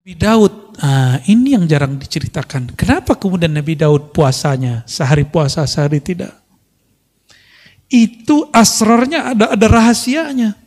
Nabi Daud, ini yang jarang diceritakan. Kenapa kemudian Nabi Daud puasanya sehari puasa, sehari tidak? Itu asrarnya ada rahasianya.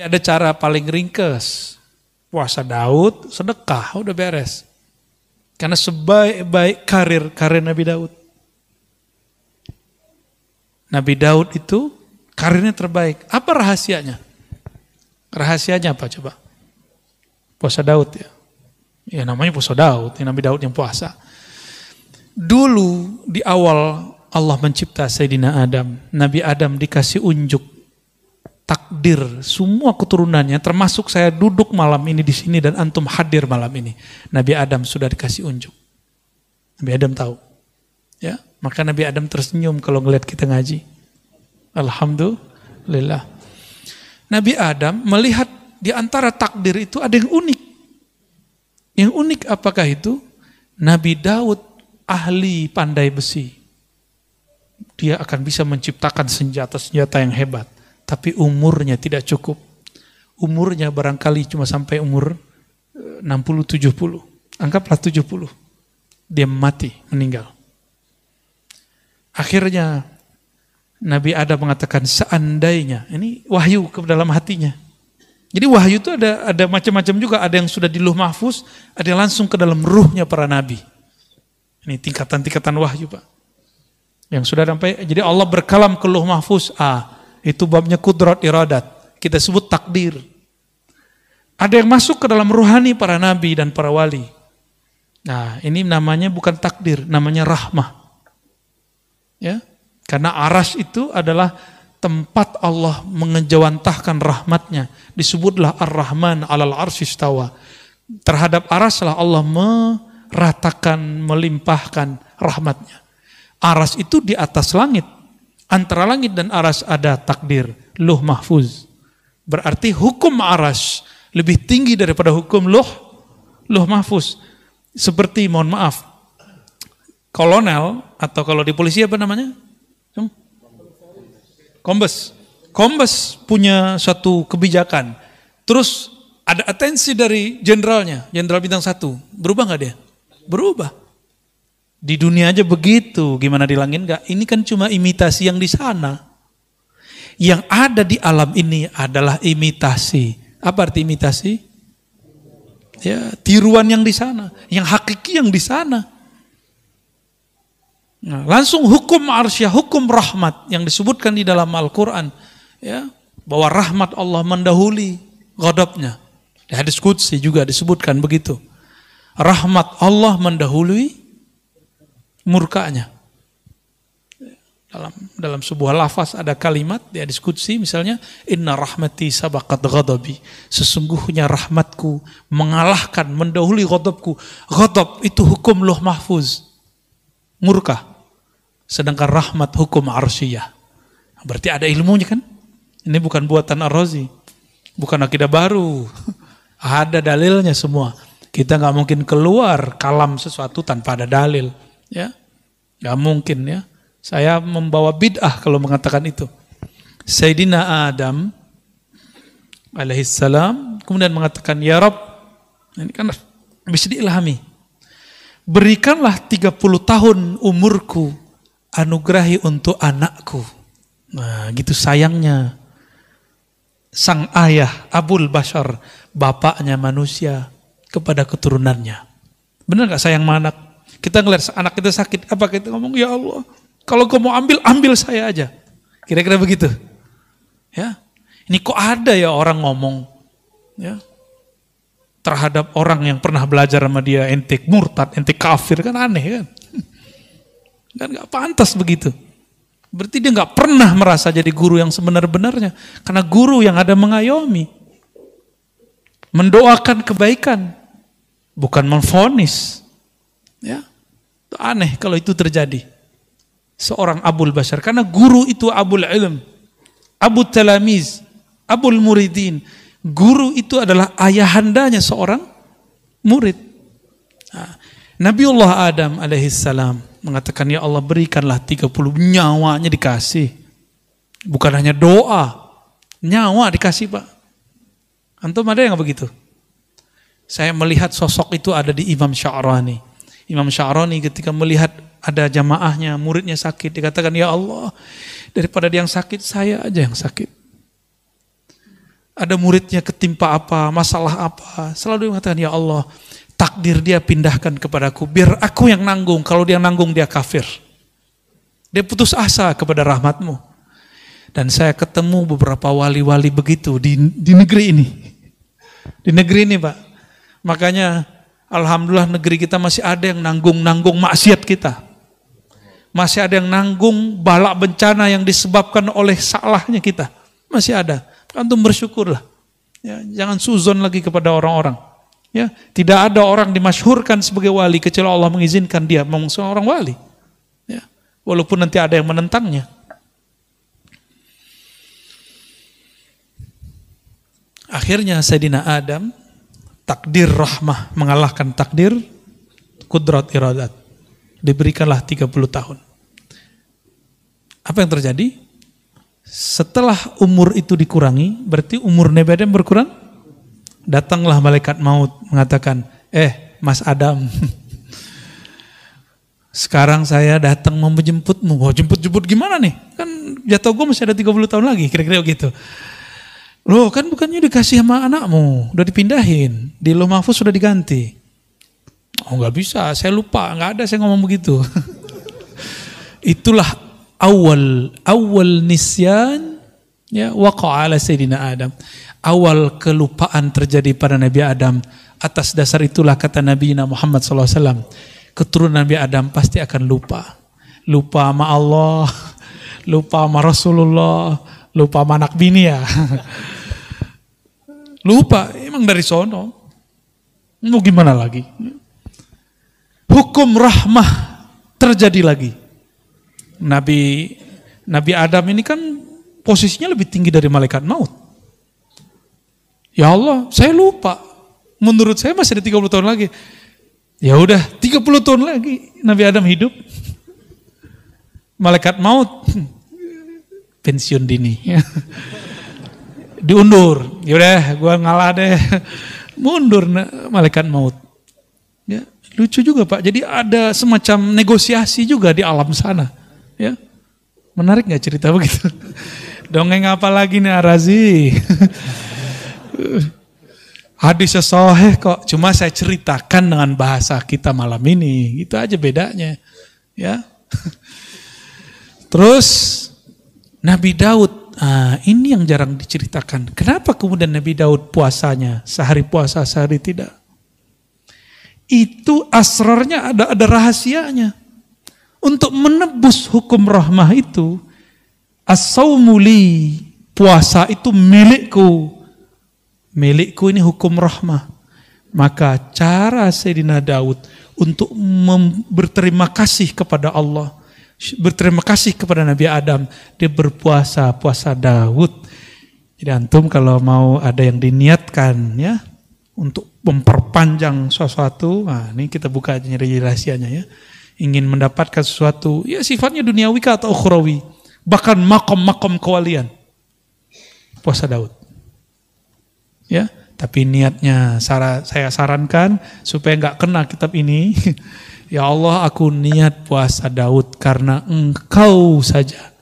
Ada cara paling ringkes. Puasa Daud, sedekah, udah beres. Karena sebaik-baik karir Nabi Daud. Nabi Daud itu karirnya terbaik. Apa rahasianya? Rahasianya apa coba? Puasa Daud ya. Ya namanya puasa Daud, ya Nabi Daud yang puasa. Dulu di awal Allah mencipta Sayyidina Adam. Nabi Adam dikasih unjuk takdir semua keturunannya, termasuk saya duduk malam ini di sini dan antum hadir malam ini. Nabi Adam sudah dikasih unjuk. Nabi Adam tahu. Ya, maka Nabi Adam tersenyum kalau ngelihat kita ngaji. Alhamdulillah. Nabi Adam melihat di antara takdir itu ada yang unik. Yang unik apakah itu? Nabi Daud ahli pandai besi. Dia akan bisa menciptakan senjata-senjata yang hebat. Tapi umurnya tidak cukup. Umurnya barangkali cuma sampai umur 60-70. Anggaplah 70. Dia mati, meninggal. Akhirnya Nabi Adam mengatakan seandainya, ini wahyu ke dalam hatinya. Jadi wahyu itu ada macam-macam juga. Ada yang sudah di Lauh Mahfuz, ada yang langsung ke dalam ruhnya para nabi. Ini tingkatan-tingkatan wahyu Pak. Yang sudah sampai, jadi Allah berkalam ke Lauh Mahfuz, itu babnya kudrat iradat. Kita sebut takdir. Ada yang masuk ke dalam ruhani para nabi dan para wali. Nah, ini namanya bukan takdir, namanya rahmah. Ya, karena aras itu adalah tempat Allah mengejawantahkan rahmatnya. Disebutlah Ar-Rahman 'alal arsy istawa. Terhadap aras lah Allah meratakan, melimpahkan rahmatnya. Aras itu di atas langit. Antara langit dan aras ada takdir, Lauh Mahfuz. Berarti hukum aras lebih tinggi daripada hukum Lauh Mahfuz. Seperti, mohon maaf, kolonel, atau kalau di polisi apa namanya? Kombes. Kombes punya satu kebijakan. Terus ada atensi dari jenderalnya, jenderal bintang 1. Berubah nggak dia? Berubah. Di dunia aja begitu, gimana di langit enggak? Ini kan cuma imitasi yang di sana. Yang ada di alam ini adalah imitasi. Apa arti imitasi? Ya, tiruan yang di sana, yang hakiki yang di sana. Nah, langsung hukum arsyah, hukum rahmat yang disebutkan di dalam Al-Quran, ya, bahwa rahmat Allah mendahului ghadabnya. Di hadis qudsi juga disebutkan begitu. Rahmat Allah mendahului murkanya. Dalam sebuah lafaz ada kalimat di hadis qudsi misalnya, inna rahmati sabaqat ghadabi. Sesungguhnya rahmatku mengalahkan, mendahului ghadabku. Ghadab itu hukum Lauh Mahfuz, murka. Sedangkan rahmat hukum arsyiyah. Berarti ada ilmunya kan? Ini bukan buatan Ar-Razi, bukan akidah baru. Ada dalilnya semua. Kita nggak mungkin keluar kalam sesuatu tanpa ada dalil. Ya, nggak mungkin ya. Saya membawa bid'ah kalau mengatakan itu. Sayyidina Adam alaihissalam kemudian mengatakan, ya Rabb, ini kan bisa diilhami. Berikanlah 30 tahun umurku, anugerahi untuk anakku. Nah, gitu sayangnya sang ayah Abul Bashar, bapaknya manusia, kepada keturunannya. Benar nggak sayang sama anak? Kita ngeliat anak kita sakit, apa kita ngomong, ya Allah, kalau kau mau ambil saya aja. Kira-kira begitu. Ya, ini kok ada ya orang ngomong, ya, terhadap orang yang pernah belajar sama dia, ente murtad, ente kafir, kan aneh kan? Kan nggak pantas begitu. Berarti dia nggak pernah merasa jadi guru yang sebenar-benarnya, karena guru yang ada mengayomi, mendoakan kebaikan, bukan memvonis. Ya. Aneh kalau itu terjadi. Seorang Abul Bashar, karena guru itu Abul Ilm, Abu Talamiz, Abul Muridin, Guru itu adalah ayahandanya seorang murid. Nah, Nabiullah Adam alaihissalam mengatakan, ya Allah berikanlah 30, nyawanya dikasih. Bukan hanya doa, nyawa dikasih Pak. Antum ada yang begitu? Saya melihat sosok itu ada di Imam Sya'rani. Imam Sya'rani ketika melihat ada jamaahnya, muridnya sakit, dikatakan, ya Allah, daripada dia yang sakit, saya aja yang sakit. Ada muridnya ketimpa apa, masalah apa, selalu mengatakan, ya Allah, takdir dia pindahkan kepadaku, biar aku yang nanggung, kalau dia nanggung dia kafir. Dia putus asa kepada rahmatmu. Dan saya ketemu beberapa wali-wali begitu di negeri ini. Di negeri ini Pak. Makanya alhamdulillah negeri kita masih ada yang nanggung maksiat kita. Masih ada yang nanggung balak bencana yang disebabkan oleh salahnya kita. Masih ada. Antum bersyukurlah. Ya, jangan suzon lagi kepada orang-orang. Ya, tidak ada orang dimasyhurkan sebagai wali kecuali Allah mengizinkan dia memang seorang wali. Ya, walaupun nanti ada yang menentangnya. Akhirnya Sayyidina Adam, takdir rahmah mengalahkan takdir kudrat iradat. Diberikanlah 30 tahun. Apa yang terjadi? Setelah umur itu dikurangi, berarti umur Nabi Adam berkurang. Datanglah malaikat maut mengatakan, Mas Adam, sekarang saya datang mau menjemputmu. Oh, jemput gimana nih? Kan jatuh gue masih ada 30 tahun lagi, kira-kira begitu. Loh kan bukannya dikasih sama anakmu, udah dipindahin, di Lauh Mahfuz sudah diganti. Oh nggak bisa, saya lupa, nggak ada saya ngomong begitu. Itulah awal nisyan ya waqa'a ala Sayyidina Adam. Awal kelupaan terjadi pada Nabi Adam. Atas dasar itulah kata Nabi Muhammad SAW, keturunan Nabi Adam pasti akan lupa. Lupa sama Allah, lupa sama Rasulullah, lupa sama anak bini ya. Lupa, emang dari sono. Mau gimana lagi? Hukum rahmah terjadi lagi. Nabi Adam ini kan posisinya lebih tinggi dari malaikat maut. Ya Allah, saya lupa. Menurut saya masih ada 30 tahun lagi. Ya udah, 30 tahun lagi Nabi Adam hidup. Malaikat maut pensiun dini. Diundur. Yaudah, gua ngalah deh. Mundur malaikat maut. Ya, lucu juga Pak. Jadi ada semacam negosiasi juga di alam sana. Ya, menarik nggak cerita begitu? Dongeng apa lagi nih Arazi? Hadisnya sahih kok. Cuma saya ceritakan dengan bahasa kita malam ini. Itu aja bedanya. Ya. Terus Nabi Daud. Ini yang jarang diceritakan. Kenapa kemudian Nabi Daud puasanya sehari puasa, sehari tidak? Itu asrarnya ada rahasianya. Untuk menebus hukum rahmah itu, as-saumu li, puasa itu milikku. Milikku ini hukum rahmah. Maka cara Sayyidina Daud untuk berterima kasih kepada Allah, berterima kasih kepada Nabi Adam, dia berpuasa, puasa Daud. Jadi antum kalau mau ada yang diniatkan ya untuk memperpanjang sesuatu, ini kita buka aja rahasianya ya. Ingin mendapatkan sesuatu ya sifatnya duniawi atau ukhrawi, bahkan makom kewalian. Puasa Daud. Ya, tapi niatnya saya sarankan supaya nggak kena kitab ini. Ya Allah, aku niat puasa Daud karena Engkau saja.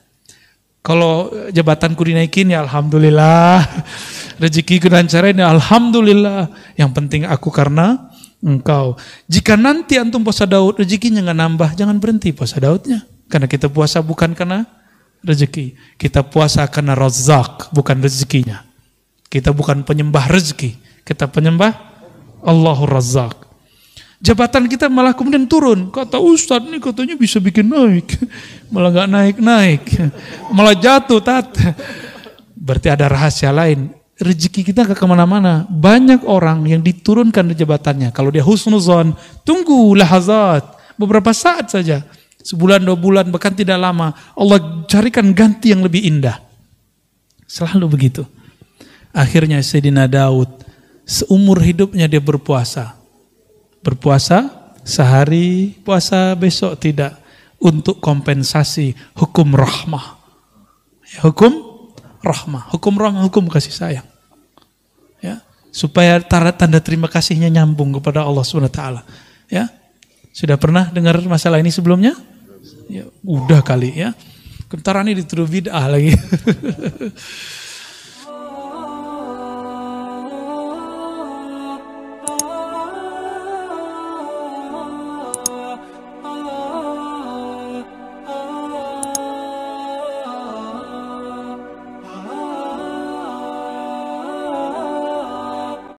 Kalau jabatanku dinaikin ya alhamdulillah, rezekiku dilancarin ya alhamdulillah. Yang penting aku karena Engkau. Jika nanti antum puasa Daud rezekinya nggak nambah, jangan berhenti puasa Daudnya. Karena kita puasa bukan karena rezeki, kita puasa karena Razzaq, bukan rezekinya. Kita bukan penyembah rezeki, kita penyembah Allahur Razzaq. Jabatan kita malah kemudian turun. Kata Ustadz ini katanya bisa bikin naik. Malah gak naik-naik. Malah jatuh. Berarti ada rahasia lain. Rezeki kita gak kemana-mana. Banyak orang yang diturunkan di jabatannya. Kalau dia husnuzon, tunggu lahazat. Beberapa saat saja. Sebulan, 2 bulan, bahkan tidak lama. Allah carikan ganti yang lebih indah. Selalu begitu. Akhirnya Sayyidina Daud seumur hidupnya dia berpuasa. Berpuasa sehari, puasa besok tidak, untuk kompensasi hukum rahmah. Hukum rahmah, hukum kasih sayang. Ya, supaya tanda terima kasihnya nyambung kepada Allah SWT. Ya. Sudah pernah dengar masalah ini sebelumnya? Ya, udah kali ya. Bentar ini dituduh bid'ah lagi.